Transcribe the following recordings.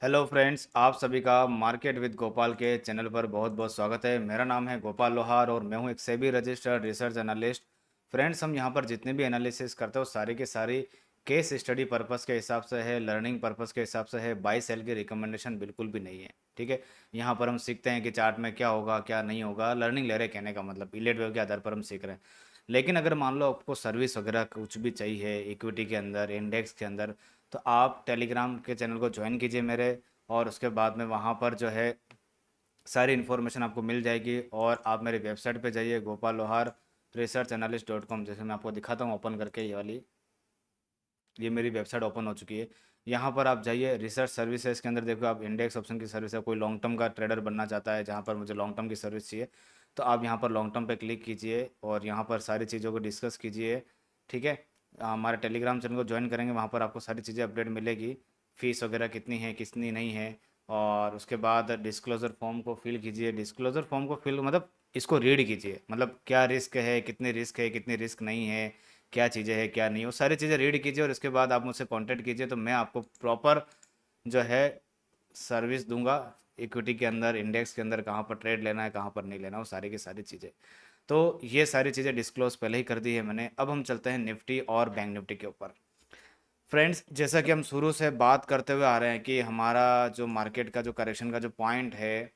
Hello friends, आप सभी का मार्केट विद गोपाल के चैनल पर बहुत बहुत स्वागत है। मेरा नाम है गोपाल लोहार और मैं हूं एक SEBI registered research analyst. Friends, हम यहां पर जितने भी एनालिसिस करते हो सारी के सारी केस स्टडी पर्पस के हिसाब से है, लर्निंग पर्पस के हिसाब से है। बाई सेल की रिकमेंडेशन बिल्कुल भी नहीं है। ठीक है, यहाँ पर हम सीखते हैं कि चार्ट में क्या होगा क्या नहीं होगा, लर्निंग ले रहे हैं, कहने का मतलब इलेट वेव के आधार पर हम सीख रहे हैं। लेकिन अगर मान लो आपको सर्विस वगैरह कुछ भी चाहिए इक्विटी के अंदर, इंडेक्स के अंदर, तो आप टेलीग्राम के चैनल को ज्वाइन कीजिए मेरे। और उसके बाद में वहाँ पर जो है सारी इन्फॉर्मेशन आपको मिल जाएगी। और आप मेरी वेबसाइट पे जाइए, गोपाल लोहार रिसर्च एनालिस्ट डॉट कॉम। जैसे मैं आपको दिखाता हूँ ओपन करके, ये वाली, ये मेरी वेबसाइट ओपन हो चुकी है। यहाँ पर आप जाइए रिसर्च सर्विसेज के अंदर, देखो आप इंडेक्स ऑप्शन की सर्विस है। कोई लॉन्ग टर्म का ट्रेडर बनना चाहता है जहाँ पर मुझे लॉन्ग टर्म की सर्विस चाहिए, तो आप यहाँ पर लॉन्ग टर्म पे क्लिक कीजिए और यहाँ पर सारी चीज़ों को डिस्कस कीजिए। ठीक है, हमारे टेलीग्राम चैनल को ज्वाइन करेंगे, वहाँ पर आपको सारी चीज़ें अपडेट मिलेगी। फ़ीस वगैरह कितनी है कितनी नहीं है। और उसके बाद डिस्क्लोज़र फॉर्म को फिल कीजिए। डिस्क्लोज़र फॉर्म को फिल मतलब इसको रीड कीजिए, मतलब क्या रिस्क है, कितनी रिस्क नहीं है, क्या चीज़ें हैं क्या नहीं, वो सारी चीज़ें रीड कीजिए। और उसके बाद आप मुझसे कांटेक्ट कीजिए, तो मैं आपको प्रॉपर जो है सर्विस दूंगा। इक्विटी के अंदर, इंडेक्स के अंदर कहाँ पर ट्रेड लेना है कहाँ पर नहीं लेना, वो सारी की सारी चीज़ें। तो ये सारी चीज़ें डिस्क्लोज पहले ही कर दी है मैंने। अब हम चलते हैं निफ्टी और बैंक निफ्टी के ऊपर। फ्रेंड्स, जैसा कि हम शुरू से बात करते हुए आ रहे हैं कि हमारा जो मार्केट का जो करेक्शन का जो पॉइंट है,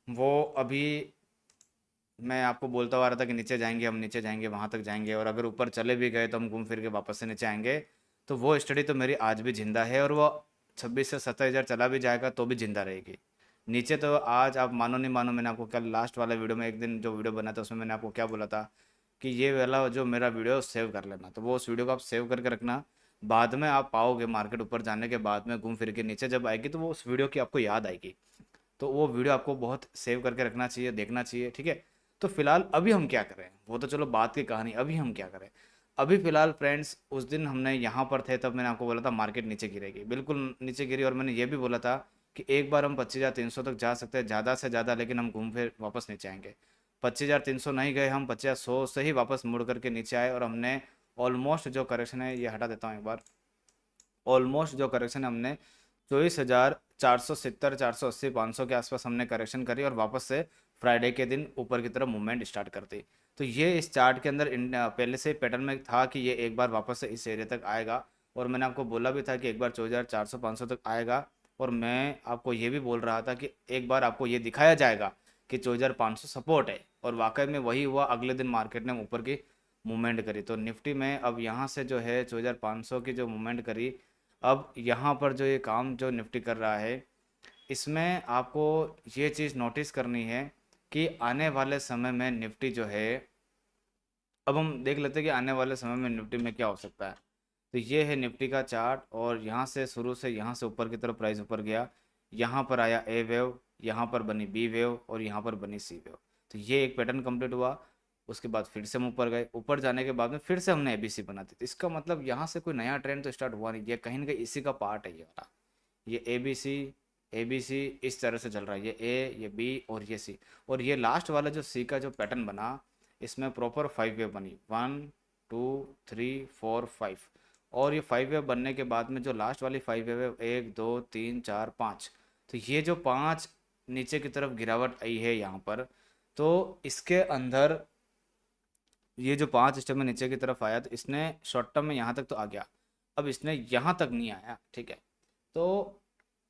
वो अभी मैं आपको बोलता हुआ आ रहा था कि नीचे जाएंगे, हम नीचे जाएंगे, वहां तक जाएंगे, और अगर ऊपर चले भी गए तो हम घूम फिर के वापस से नीचे आएंगे। तो वो स्टडी तो मेरी आज भी जिंदा है, और वो 26 से 27 हज़ार चला भी जाएगा तो भी जिंदा रहेगी। नीचे तो आज आप मानो नहीं मानो, मैंने आपको कल लास्ट वाला वीडियो में, एक दिन जो वीडियो बना था उसमें मैंने आपको क्या बोला था कि ये वाला जो मेरा वीडियो सेव कर लेना, तो वो उस वीडियो को आप सेव करके रखना। बाद में आप पाओगे मार्केट ऊपर जाने के बाद में घूम फिर के नीचे जब आएगी, तो वो उस वीडियो की आपको याद आएगी। तो वो वीडियो आपको बहुत सेव करके रखना चाहिए, देखना चाहिए। ठीक है, तो फिलहाल अभी हम क्या करें, वो तो चलो बात की कहानी, अभी हम क्या करें। अभी फिलहाल फ्रेंड्स, उस दिन हमने यहाँ पर थे तब मैंने आपको बोला था मार्केट नीचे गिरेगी, बिल्कुल नीचे गिरी। और मैंने ये भी बोला था कि एक बार हम 25,300 तक जा सकते हैं ज़्यादा से ज़्यादा, लेकिन हम घूम फिर वापस नीचे आएंगे। 25,300 नहीं गए, हम 25,100 से ही वापस मुड़ करके नीचे आए। और हमने ऑलमोस्ट जो करेक्शन है, ये हटा देता हूँ एक बार, ऑलमोस्ट जो करेक्शन हमने 24,470, 480, 500 के आसपास हमने करेक्शन करी, और वापस से फ्राइडे के दिन ऊपर की तरफ मूवमेंट स्टार्ट कर दी। तो ये इस चार्ट के अंदर पहले से पैटर्न में था कि ये एक बार वापस से इस एरिया तक आएगा। और मैंने आपको बोला भी था कि एक बार 24,400, 500 तक आएगा। और मैं आपको ये भी बोल रहा था कि एक बार आपको ये दिखाया जाएगा कि 24,500 सपोर्ट है, और वाकई में वही हुआ। अगले दिन मार्केट ने ऊपर की मूवमेंट करी। तो निफ्टी में अब यहाँ से जो है 24,500 की जो मूवमेंट करी, अब यहाँ पर जो ये काम जो निफ्टी कर रहा है, इसमें आपको ये चीज़ नोटिस करनी है कि आने वाले समय में निफ्टी जो है, अब हम देख लेते हैं कि आने वाले समय में निफ्टी में क्या हो सकता है। तो ये है निफ्टी का चार्ट, और यहाँ से शुरू से यहाँ से ऊपर की तरफ प्राइस ऊपर गया, यहाँ पर आया ए वेव, यहाँ पर बनी बी वेव, और यहाँ पर बनी सी वेव। तो ये एक पैटर्न कंप्लीट हुआ। उसके बाद फिर से हम ऊपर गए, ऊपर जाने के बाद में फिर से हमने एबीसी बना दी। तो इसका मतलब यहाँ से कोई नया ट्रेंड तो स्टार्ट हुआ नहीं, ये कहीं ना कहीं इसी का पार्ट है ये वाला। ये ए बी सी इस तरह से चल रहा है, ये ए, ये बी और ये सी। और ये लास्ट वाला जो सी का जो पैटर्न बना, इसमें प्रॉपर 5 वेव बनी, 1 2 3 4 5। और ये 5 वेव बनने के बाद में जो लास्ट वाली 5 वेव है, 1 2 3 4 5, तो ये जो 5 नीचे की तरफ गिरावट आई है यहाँ पर, तो इसके अंदर ये जो 5 स्टेप में नीचे की तरफ आया, तो इसने शॉर्ट टर्म में यहाँ तक तो आ गया। अब इसने यहाँ तक नहीं आया। ठीक है, तो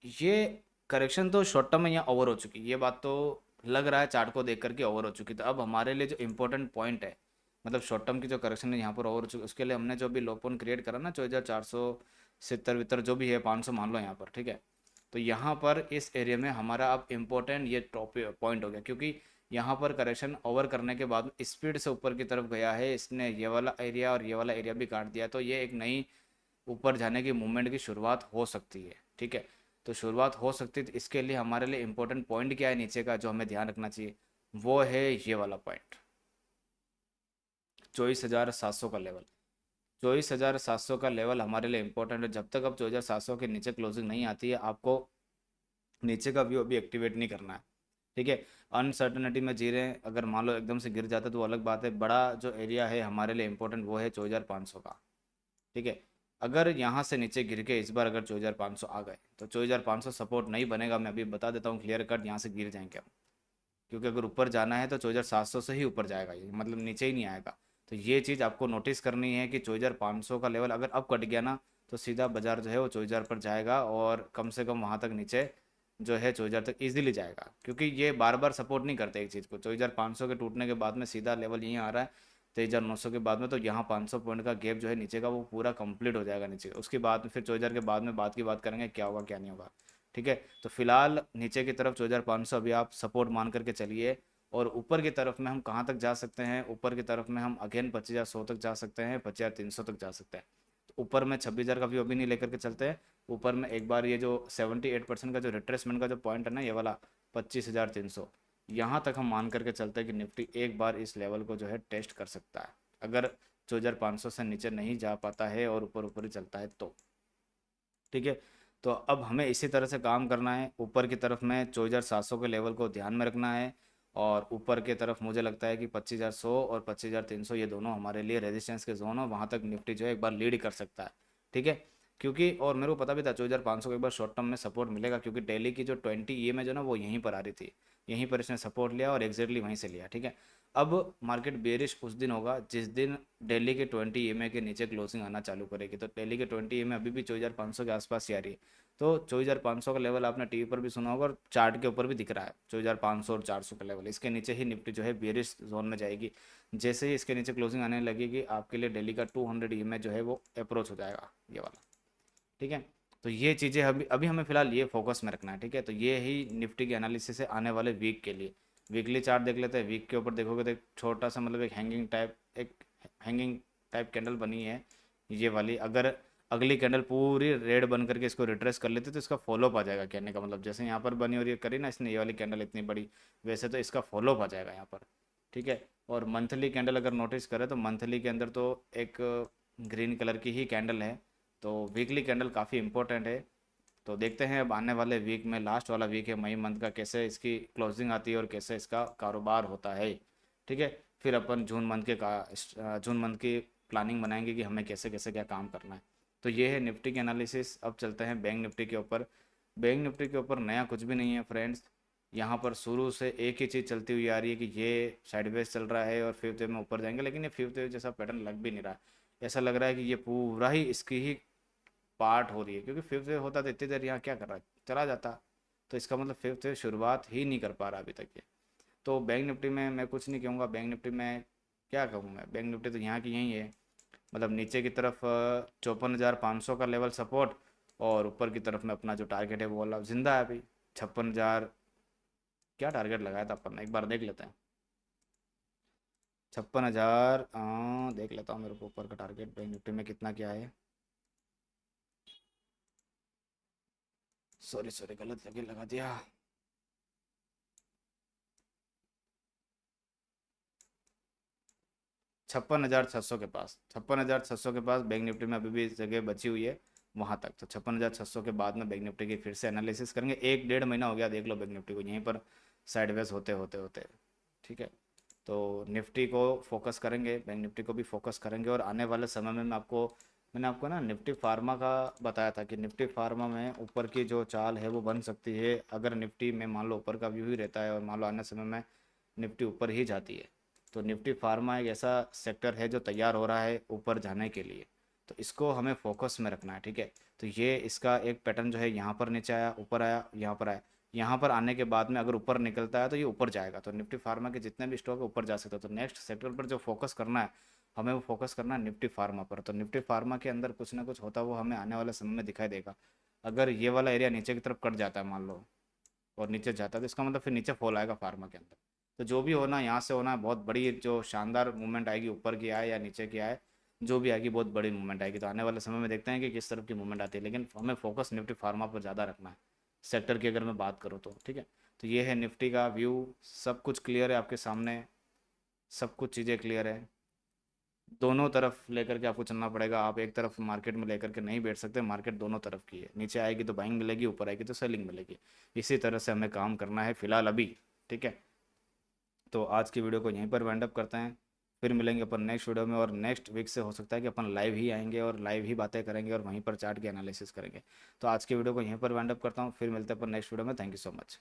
ये करेक्शन तो शॉर्ट टर्म में यहाँ ओवर हो चुकी, ये बात तो लग रहा है चार्ट को देख करके ओवर हो चुकी। तो अब हमारे लिए जो इम्पोर्टेंट पॉइंट है, मतलब शॉर्ट टर्म की जो करेक्शन है यहाँ पर ओवर हो चुकी, उसके लिए हमने जो भी लो पॉइंट क्रिएट करा ना, 24,470 वितर जो भी है, 500 मान लो यहाँ पर। ठीक है, तो यहाँ पर इस एरिया में हमारा अब इम्पोर्टेंट ये टॉप पॉइंट हो गया, क्योंकि यहाँ पर करेक्शन ओवर करने के बाद स्पीड से ऊपर की तरफ गया है, इसने ये वाला एरिया और ये वाला एरिया भी काट दिया। तो ये एक नई ऊपर जाने की मूवमेंट की शुरुआत हो सकती है। ठीक है, तो शुरुआत हो सकती है, तो इसके लिए हमारे लिए इंपॉर्टेंट पॉइंट क्या है नीचे का जो हमें ध्यान रखना चाहिए, वो है ये वाला पॉइंट, 24,700 का लेवल। 24,700 का लेवल हमारे लिए इंपॉर्टेंट है। जब तक अब 24,700 के नीचे क्लोजिंग नहीं आती है, आपको नीचे का व्यू अभी एक्टिवेट नहीं करना है। ठीक है, अनसर्टनिटी में जी रहे हैं, अगर मान लो एकदम से गिर जाता है तो वो अलग बात है। बड़ा जो एरिया है हमारे लिए इंपॉर्टेंट, वो है 24,500 का। ठीक है, अगर यहाँ से नीचे गिर के इस बार अगर 24,500 आ गए तो 24,500 सपोर्ट नहीं बनेगा, मैं अभी बता देता हूँ क्लियर कट, यहाँ से गिर जाएंगे हम। क्योंकि अगर ऊपर जाना है तो 24,700 से ही ऊपर जाएगा, ये मतलब नीचे ही नहीं आएगा। तो ये चीज़ आपको नोटिस करनी है कि 24,500 का लेवल अगर अब कट गया ना, तो सीधा बाजार जो है वो 24,000 पर जाएगा, और कम से कम वहाँ तक नीचे जो है 24,000 तक इजीली जाएगा। क्योंकि ये बार बार सपोर्ट नहीं करते एक चीज़ को। 24,500 के टूटने के बाद में सीधा लेवल यहीं आ रहा है 23,900 के बाद में, तो यहाँ 500 पॉइंट का गैप जो है नीचे का वो पूरा कंप्लीट हो जाएगा नीचे। उसके बाद में फिर 24,000 के बाद में बात की बात करेंगे क्या होगा क्या नहीं होगा। ठीक है, तो फिलहाल नीचे की तरफ 24,500 अभी आप सपोर्ट मान करके चलिए। और ऊपर की तरफ में हम कहाँ तक जा सकते हैं, ऊपर की तरफ में हम अगेन 25,100 तक जा सकते हैं, 25,300 तक जा सकते हैं। तो ऊपर में 26,000 का व्यू अभी नहीं लेकर के चलते हैं। ऊपर में एक बार ये जो 78% का जो रिट्रेसमेंट का जो पॉइंट है ना, ये वाला 25,300, यहाँ तक हम मान करके चलते हैं कि निफ्टी एक बार इस लेवल को जो है टेस्ट कर सकता है। अगर 24,500 से नीचे नहीं जा पाता है और ऊपर ऊपर ही चलता है तो। ठीक है, तो अब हमें इसी तरह से काम करना है। ऊपर की तरफ में 24,700 के लेवल को ध्यान में रखना है, और ऊपर की तरफ मुझे लगता है कि 25,100 और 25,300 ये दोनों हमारे लिए रेजिस्टेंस के जोन हो, वहाँ तक निफ्टी जो है एक बार लीड कर सकता है। ठीक है, क्योंकि और मेरे को पता भी था 24,500 को एक बार शॉर्ट टर्म में सपोर्ट मिलेगा, क्योंकि डेली की जो 20 EMA जो ना वो यहीं पर आ रही थी, यहीं पर इसने सपोर्ट लिया और एग्जैक्टली वहीं से लिया। ठीक है, अब मार्केट बेरिश उस दिन होगा जिस दिन दिल्ली के 20 EMA के नीचे क्लोजिंग आना चालू करेगी। तो दिल्ली के 20 EMA अभी भी 24,500 के आसपास ही आ रही है। तो 24,500 का लेवल आपने टीवी पर भी सुना होगा और चार्ट के ऊपर भी दिख रहा है 24,500 और 400 का लेवल। इसके नीचे ही निफ्टी जो है बेरिश जोन में जाएगी। जैसे ही इसके नीचे क्लोजिंग आने लगेगी, आपके लिए दिल्ली का 200 EMA जो है वो अप्रोच हो जाएगा, ये वाला। ठीक है, तो ये चीज़ें अभी अभी हमें फिलहाल ये फोकस में रखना है। ठीक है, तो ये ही निफ्टी की एनालिसिस है आने वाले वीक के लिए। वीकली चार्ट देख लेते हैं। वीक के ऊपर देखोगे तो एक छोटा सा मतलब एक हैंगिंग टाइप कैंडल बनी है, ये वाली। अगर अगली कैंडल पूरी रेड बन करके इसको रिट्रेस कर लेते तो इसका फॉलोअप आ जाएगा। कहने का मतलब जैसे यहाँ पर बनी और ये करी ना इसने, ये वाली कैंडल इतनी बड़ी, वैसे तो इसका फॉलोअप आ जाएगा यहाँ पर। ठीक है, और मंथली कैंडल अगर नोटिस करें तो मंथली के अंदर तो एक ग्रीन कलर की ही कैंडल है। तो वीकली कैंडल काफ़ी इंपॉर्टेंट है। तो देखते हैं अब आने वाले वीक में, लास्ट वाला वीक है मई मंथ का, कैसे इसकी क्लोजिंग आती है और कैसे इसका कारोबार होता है। ठीक है, फिर अपन जून मंथ की प्लानिंग बनाएंगे कि हमें कैसे कैसे क्या काम करना है। तो ये है निफ्टी की एनालिसिस। अब चलते हैं बैंक निफ्टी के ऊपर। बैंक निफ्टी के ऊपर नया कुछ भी नहीं है फ्रेंड्स। यहाँ पर शुरू से एक ही चीज़ चलती हुई आ रही है कि ये साइडवेज चल रहा है और फिफ्थ वेव में ऊपर जाएंगे, लेकिन ये फिफ्थ वेव जैसा पैटर्न लग भी नहीं रहा। ऐसा लग रहा है कि ये पूरा ही इसकी ही पार्ट हो रही है, क्योंकि फिफ्थ वेव होता तो इतनी देर यहाँ क्या कर रहा है, चला जाता। तो इसका मतलब फिफ्थ वेव शुरुआत ही नहीं कर पा रहा अभी तक ये। तो बैंक निफ्टी में मैं कुछ नहीं कहूँगा। बैंक निफ्टी में क्या कहूँ मैं, बैंक निफ्टी तो यहाँ की यही है। मतलब नीचे की तरफ 54,500 का लेवल सपोर्ट, और ऊपर की तरफ में अपना जो टारगेट है वो वाला जिंदा है अभी। 56,000 क्या टारगेट लगाया था अपन ने, एक बार देख लेते हैं। 56,000 देख लेता हूँ मेरे को ऊपर का टारगेट बैंक निफ्टी में कितना क्या है। सॉरी सॉरी, गलत लगे लगा दिया। 56,600 के पास, 56,600 के पास बैंक निफ्टी में अभी भी जगह बची हुई है वहाँ तक। तो 56,600 के बाद में बैंक निफ्टी की फिर से एनालिसिस करेंगे। एक डेढ़ महीना हो गया देख लो बैंक निफ्टी को यहीं पर साइडवेज होते होते होते। ठीक है, तो निफ्टी को फोकस करेंगे, बैंक निफ्टी को भी फोकस करेंगे। और आने वाले समय में मैंने आपको ना निफ्टी फार्मा का बताया था कि निफ्टी फार्मा में ऊपर की जो चाल है वो बन सकती है, अगर निफ्टी में मान लो ऊपर का व्यू ही रहता है और मान लो आने समय में निफ्टी ऊपर ही जाती है। तो निफ्टी फार्मा एक ऐसा सेक्टर है जो तैयार हो रहा है ऊपर जाने के लिए। तो इसको हमें फोकस में रखना है। ठीक है, तो ये इसका एक पैटर्न जो है, यहाँ पर नीचे आया, ऊपर आया, यहाँ पर आया। यहाँ पर आने के बाद में अगर ऊपर निकलता है तो ये ऊपर जाएगा। तो निफ्टी फार्मा के जितने भी स्टॉक है ऊपर जा सकते हैं। तो नेक्स्ट सेक्टर पर जो फोकस करना है हमें, वो फोकस करना है निफ्टी फार्मा पर। तो निफ्टी फार्मा के अंदर कुछ ना कुछ होता है वो हमें आने वाले समय में दिखाई देगा। अगर ये वाला एरिया नीचे की तरफ कट जाता है मान लो, और नीचे जाता है, तो इसका मतलब फिर नीचे फॉल आएगा फार्मा के अंदर। तो जो भी होना यहाँ से होना है, बहुत बड़ी जो शानदार मूवमेंट आएगी, ऊपर की आए या नीचे की आए, जो भी आएगी बहुत बड़ी मूवमेंट आएगी। तो आने वाले समय में देखते हैं कि किस तरफ की मूवमेंट आती है, लेकिन हमें फोकस निफ्टी फार्मा पर ज़्यादा रखना है सेक्टर की अगर मैं बात करूँ तो। ठीक है, तो ये है निफ्टी का व्यू। सब कुछ क्लियर है आपके सामने, सब कुछ चीज़ें क्लियर है। दोनों तरफ लेकर के आपको चलना पड़ेगा। आप एक तरफ मार्केट में लेकर के नहीं बैठ सकते, मार्केट दोनों तरफ की है। नीचे आएगी तो बाइंग मिलेगी, ऊपर आएगी तो सेलिंग मिलेगी। इसी तरह से हमें काम करना है फिलहाल अभी। ठीक है, तो आज की वीडियो को यहीं पर वाइंड अप करते हैं। फिर मिलेंगे अपन नेक्स्ट वीडियो में, और नेक्स्ट वीक से हो सकता है कि अपन लाइव ही आएंगे और लाइव ही बातें करेंगे और वहीं पर चार्ट की एनालिसिस करेंगे। तो आज की वीडियो को यहीं पर वाइंड अप करता हूँ, फिर मिलते हैं अपन नेक्स्ट वीडियो में। Thank you so much.